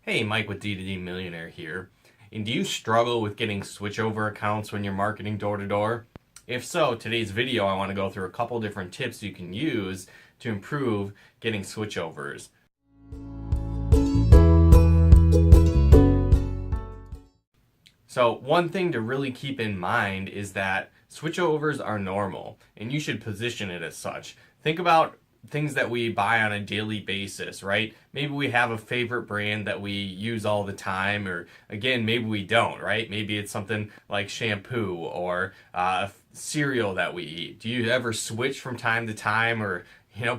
Hey, Mike with D2D Millionaire here. And do you struggle with getting switchover accounts when you're marketing door to door? If so, today's video I want to go through a couple different tips you can use to improve getting switchovers. So one thing to really keep in mind is that switchovers are normal and you should position it as such. Think about things that we buy on a daily basis, right? Maybe we have a favorite brand that we use all the time, or again, maybe we don't, right? Maybe it's something like shampoo or cereal that we eat. Do you ever switch from time to time? Or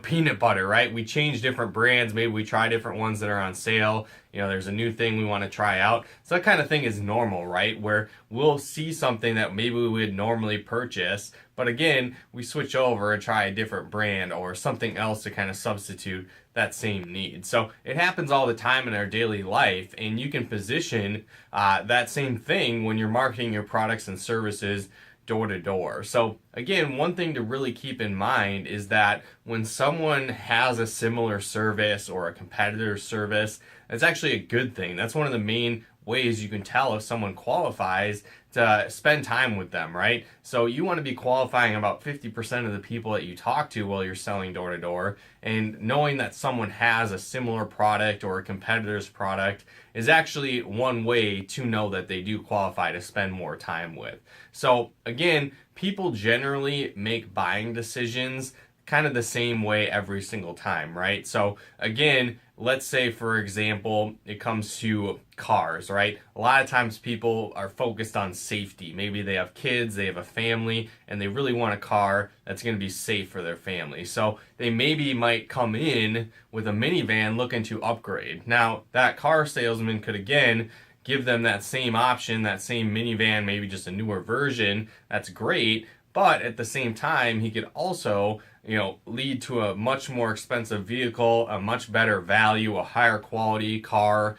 peanut butter, right? We change different brands. Maybe we try different ones that are on sale. There's a new thing we want to try out. So that kind of thing is normal, right? Where we'll see something that maybe we would normally purchase, but again, we switch over and try a different brand or something else to kind of substitute that same need. So it happens all the time in our daily life, and you can position that same thing when you're marketing your products and services door to door. So again, one thing to really keep in mind is that when someone has a similar service or a competitor's service, that's actually a good thing. That's one of the main ways you can tell if someone qualifies to spend time with them, right? So you want to be qualifying about 50% of the people that you talk to while you're selling door to door, and knowing that someone has a similar product or a competitor's product is actually one way to know that they do qualify to spend more time with. So again, people generally make buying decisions kind of the same way every single time, right? So again, let's say for example, it comes to cars, right? A lot of times people are focused on safety. Maybe they have kids, they have a family, and they really want a car that's going to be safe for their family. So they might come in with a minivan looking to upgrade. Now, that car salesman could again give them that same option, that same minivan, maybe just a newer version. That's great. But at the same time, he could also, lead to a much more expensive vehicle, a much better value, a higher quality car,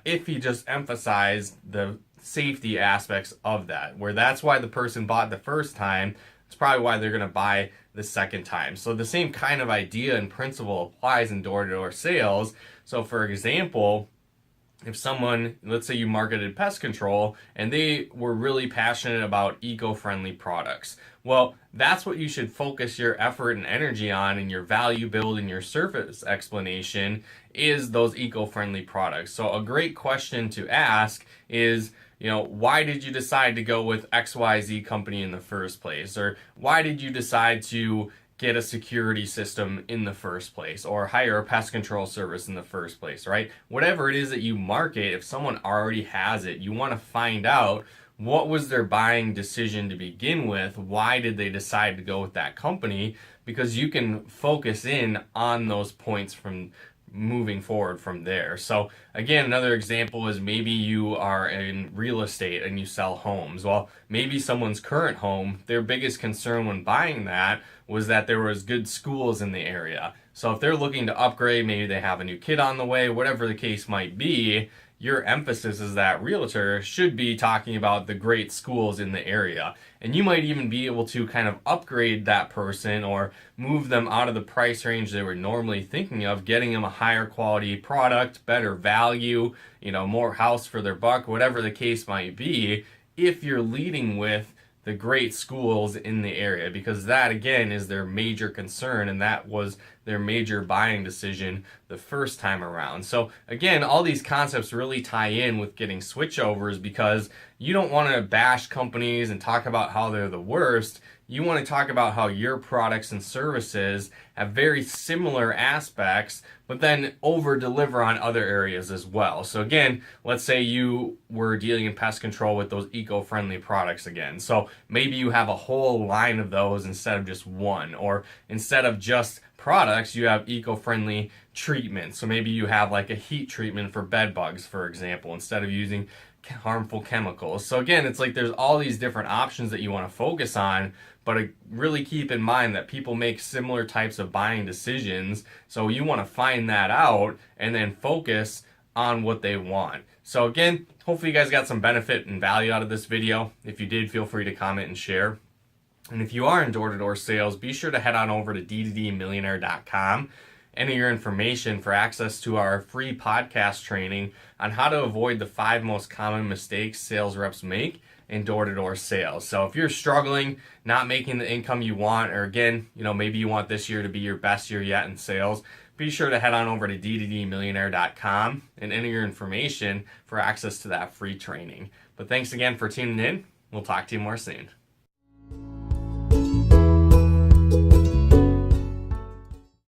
if he just emphasized the safety aspects of that. Where that's why the person bought the first time, it's probably why they're going to buy the second time. So the same kind of idea and principle applies in door-to-door sales. So for example, if someone, let's say you marketed pest control and they were really passionate about eco-friendly products, well, that's what you should focus your effort and energy on in your value build and your service explanation is those eco-friendly products. So a great question to ask is, why did you decide to go with XYZ company in the first place? Or why did you decide to get a security system in the first place, or hire a pest control service in the first place, right? Whatever it is that you market, if someone already has it, you want to find out what was their buying decision to begin with? Why did they decide to go with that company? Because you can focus in on those points from moving forward from there. So again, another example is maybe you are in real estate and you sell homes. Well, maybe someone's current home, their biggest concern when buying that was that there was good schools in the area. So if they're looking to upgrade, maybe they have a new kid on the way, whatever the case might be, your emphasis as that realtor should be talking about the great schools in the area. And you might even be able to kind of upgrade that person or move them out of the price range they were normally thinking of, getting them a higher quality product, better value, more house for their buck, whatever the case might be, if you're leading with the great schools in the area, because that again is their major concern, and that was their major buying decision the first time around. So again, all these concepts really tie in with getting switchovers, because you don't want to bash companies and talk about how they're the worst. You want to talk about how your products and services have very similar aspects, but then over deliver on other areas as well. So again, let's say you were dealing in pest control with those eco-friendly products again. So maybe you have a whole line of those instead of just one, or instead of just products, you have eco-friendly treatments. So maybe you have like a heat treatment for bed bugs, for example, instead of using harmful chemicals. So again, it's like there's all these different options that you want to focus on, but really keep in mind that people make similar types of buying decisions. So you want to find that out and then focus on what they want. So again, hopefully you guys got some benefit and value out of this video. If you did, feel free to comment and share. And if you are in door-to-door sales, be sure to head on over to d2dmillionaire.com enter your information for access to our free podcast training on how to avoid the 5 most common mistakes sales reps make in door-to-door sales. So if you're struggling, not making the income you want, or again, maybe you want this year to be your best year yet in sales, be sure to head on over to d2dmillionaire.com and enter your information for access to that free training. But thanks again for tuning in. We'll talk to you more soon.